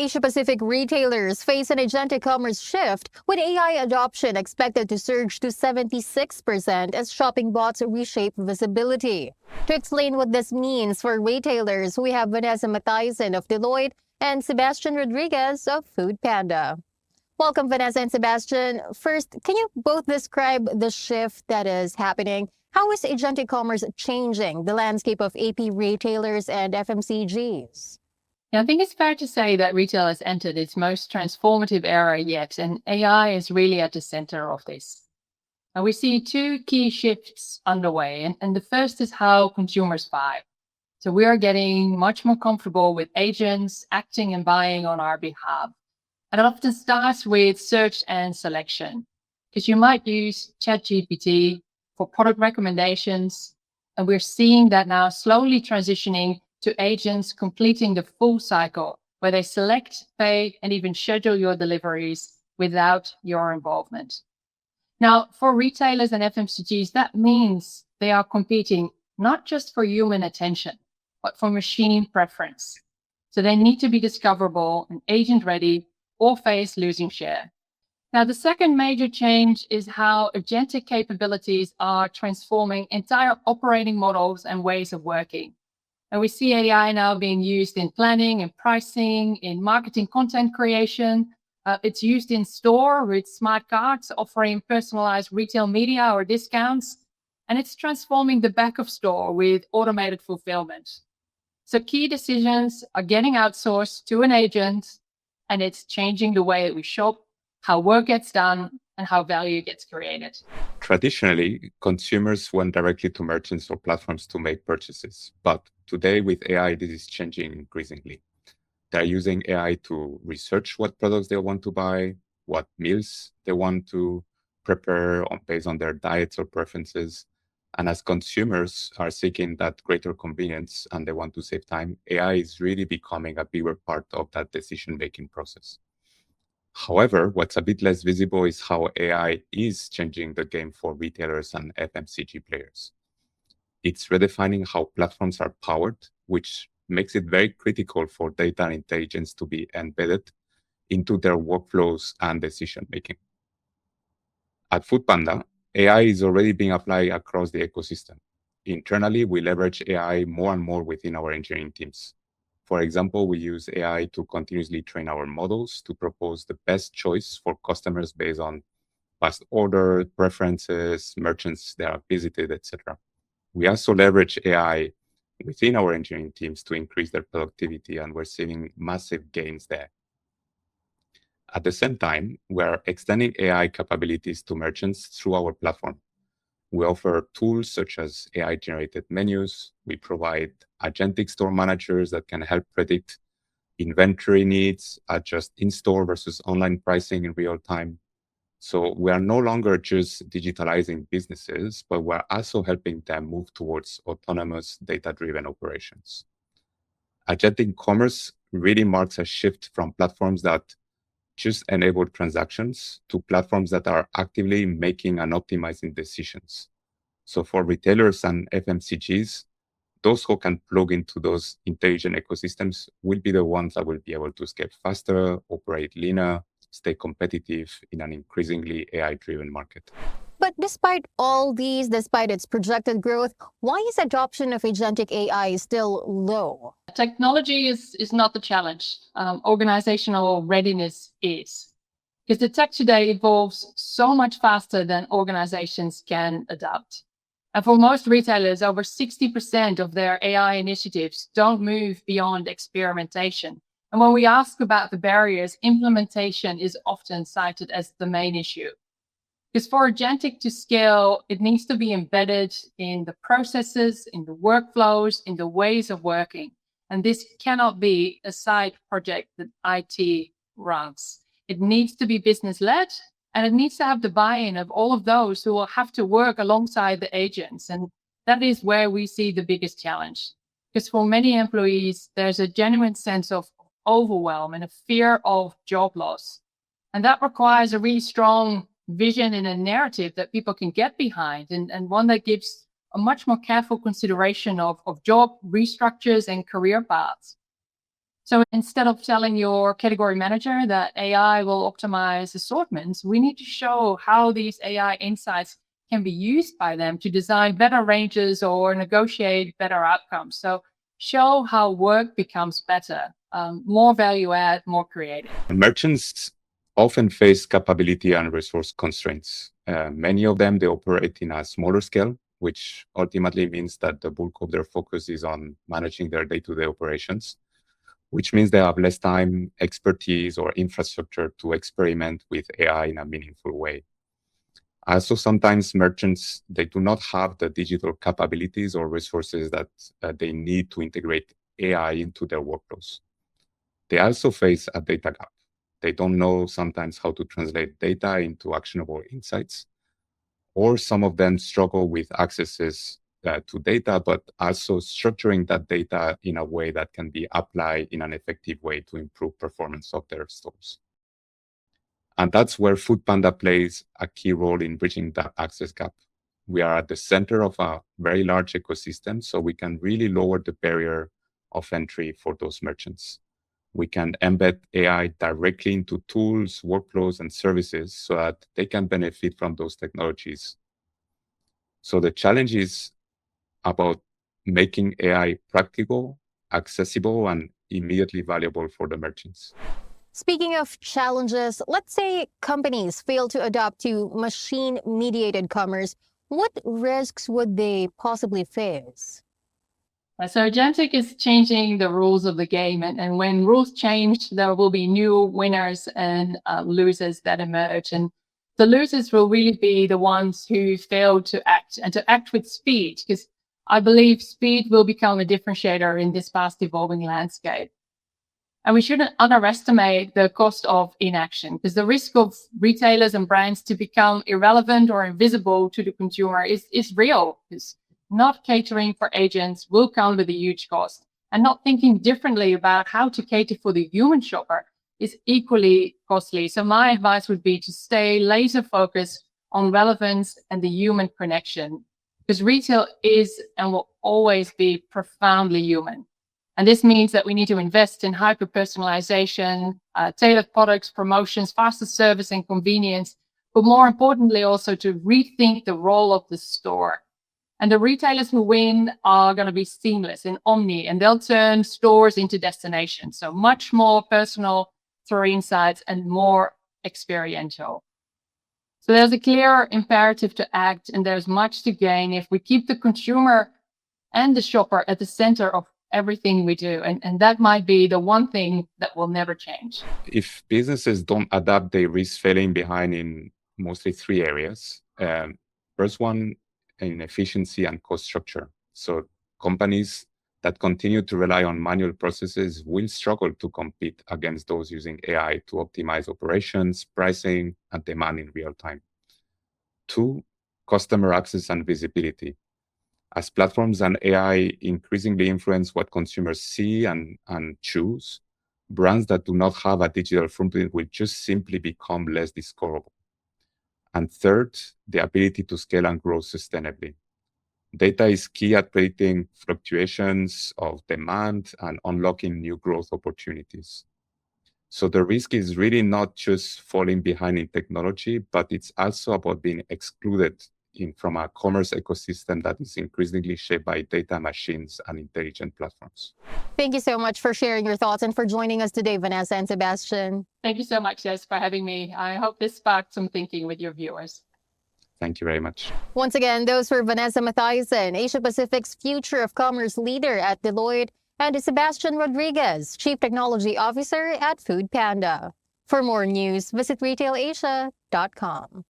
Asia-Pacific retailers face an agentic commerce shift, with AI adoption expected to surge to 76% as shopping bots reshape visibility. To explain what this means for retailers, we have Vanessa Matthijssen of Deloitte and Sebastian Rodriguez of Food Panda. Welcome, Vanessa and Sebastian. First, can you both describe the shift that is happening? How is agentic commerce changing the landscape of AP retailers and FMCGs? Yeah, I think it's fair to say that retail has entered its most transformative era yet, and AI is really at the center of this. Now, we see two key shifts underway, and the first is how consumers buy. So we are getting much more comfortable with agents acting and buying on our behalf. And it often starts with search and selection, because you might use ChatGPT for product recommendations, and we're seeing that now slowly transitioning to agents completing the full cycle, where they select, pay, and even schedule your deliveries without your involvement. Now, for retailers and FMCGs, that means they are competing not just for human attention, but for machine preference. So they need to be discoverable and agent ready or face losing share. Now, the second major change is how agentic capabilities are transforming entire operating models and ways of working. And we see AI now being used in planning and pricing, in marketing content creation. It's used in store with smart cards offering personalized retail media or discounts. And it's transforming the back of store with automated fulfillment. So key decisions are getting outsourced to an agent, and it's changing the way that we shop, how work gets done, and how value gets created. Traditionally, consumers went directly to merchants or platforms to make purchases. But today with AI, this is changing increasingly. They're using AI to research what products they want to buy, what meals they want to prepare based on their diets or preferences. And as consumers are seeking that greater convenience and they want to save time, AI is really becoming a bigger part of that decision-making process. However, what's a bit less visible is how AI is changing the game for retailers and FMCG players. It's redefining how platforms are powered, which makes it very critical for data and intelligence to be embedded into their workflows and decision-making. At Foodpanda, AI is already being applied across the ecosystem. Internally, we leverage AI more and more within our engineering teams. For example, we use AI to continuously train our models to propose the best choice for customers based on past order, preferences, merchants that are visited, etc. We also leverage AI within our engineering teams to increase their productivity, and we're seeing massive gains there. At the same time, we're extending AI capabilities to merchants through our platform. We offer tools such as AI-generated menus. We provide agentic store managers that can help predict inventory needs, adjust in-store versus online pricing in real time. So we are no longer just digitalizing businesses, but we're also helping them move towards autonomous data-driven operations. Agentic commerce really marks a shift from platforms that just enable transactions to platforms that are actively making and optimizing decisions. So for retailers and FMCGs, those who can plug into those intelligent ecosystems will be the ones that will be able to scale faster, operate leaner, stay competitive in an increasingly AI-driven market. But despite all these, despite its projected growth, why is adoption of agentic AI still low? Technology is not the challenge. Organizational readiness is. Because the tech today evolves so much faster than organizations can adapt. And for most retailers, over 60% of their AI initiatives don't move beyond experimentation. And when we ask about the barriers, implementation is often cited as the main issue. Because for agentic to scale, it needs to be embedded in the processes, in the workflows, in the ways of working. And this cannot be a side project that IT runs. It needs to be business-led, and it needs to have the buy-in of all of those who will have to work alongside the agents. And that is where we see the biggest challenge. Because for many employees, there's a genuine sense of overwhelm and a fear of job loss. And that requires a really strong vision and a narrative that people can get behind, and one that gives a much more careful consideration of job restructures and career paths. So instead of telling your category manager that AI will optimize assortments, we need to show how these AI insights can be used by them to design better ranges or negotiate better outcomes. So show how work becomes better, more value add, more creative. Merchants often face capability and resource constraints. Many of them, they operate in a smaller scale, which ultimately means that the bulk of their focus is on managing their day-to-day operations, which means they have less time, expertise, or infrastructure to experiment with AI in a meaningful way. Also, sometimes merchants, they do not have the digital capabilities or resources that they need to integrate AI into their workflows. They also face a data gap. They don't know sometimes how to translate data into actionable insights, or some of them struggle with accesses to data, but also structuring that data in a way that can be applied in an effective way to improve performance of their stores. And that's where Foodpanda plays a key role in bridging that access gap. We are at the center of a very large ecosystem, so we can really lower the barrier of entry for those merchants. We can embed AI directly into tools, workflows, and services so that they can benefit from those technologies. So the challenge is about making AI practical, accessible, and immediately valuable for the merchants. Speaking of challenges, let's say companies fail to adapt to machine-mediated commerce. What risks would they possibly face? So agentic is changing the rules of the game, and when rules change, there will be new winners and losers that emerge. And the losers will really be the ones who fail to act and to act with speed, because I believe speed will become a differentiator in this fast evolving landscape. And we shouldn't underestimate the cost of inaction, because the risk of retailers and brands to become irrelevant or invisible to the consumer is real. Because not catering for agents will come with a huge cost. And not thinking differently about how to cater for the human shopper is equally costly. So my advice would be to stay laser focused on relevance and the human connection, because retail is and will always be profoundly human. And this means that we need to invest in hyper-personalization, tailored products, promotions, faster service and convenience, but more importantly, also to rethink the role of the store. And the retailers who win are going to be seamless in omni, and they'll turn stores into destinations. So much more personal through insights and more experiential. So there's a clear imperative to act, and there's much to gain if we keep the consumer and the shopper at the center of everything we do. And that might be the one thing that will never change. If businesses don't adapt, they risk failing behind in mostly three areas. First one, in efficiency and cost structure. So companies that continue to rely on manual processes will struggle to compete against those using AI to optimize operations, pricing, and demand in real time. Two, customer access and visibility. As platforms and AI increasingly influence what consumers see and choose, brands that do not have a digital footprint will just simply become less discoverable. And third, the ability to scale and grow sustainably. Data is key at predicting fluctuations of demand and unlocking new growth opportunities. So the risk is really not just falling behind in technology, but it's also about being excluded from a commerce ecosystem that is increasingly shaped by data machines and intelligent platforms. Thank you so much for sharing your thoughts and for joining us today, Vanessa and Sebastian. Thank you so much, Jess, for having me. I hope this sparked some thinking with your viewers. Thank you very much. Once again, those were Vanessa Mathiasen, Asia Pacific's Future of Commerce leader at Deloitte, and Sebastian Rodriguez, Chief Technology Officer at Foodpanda. For more news, visit retailasia.com.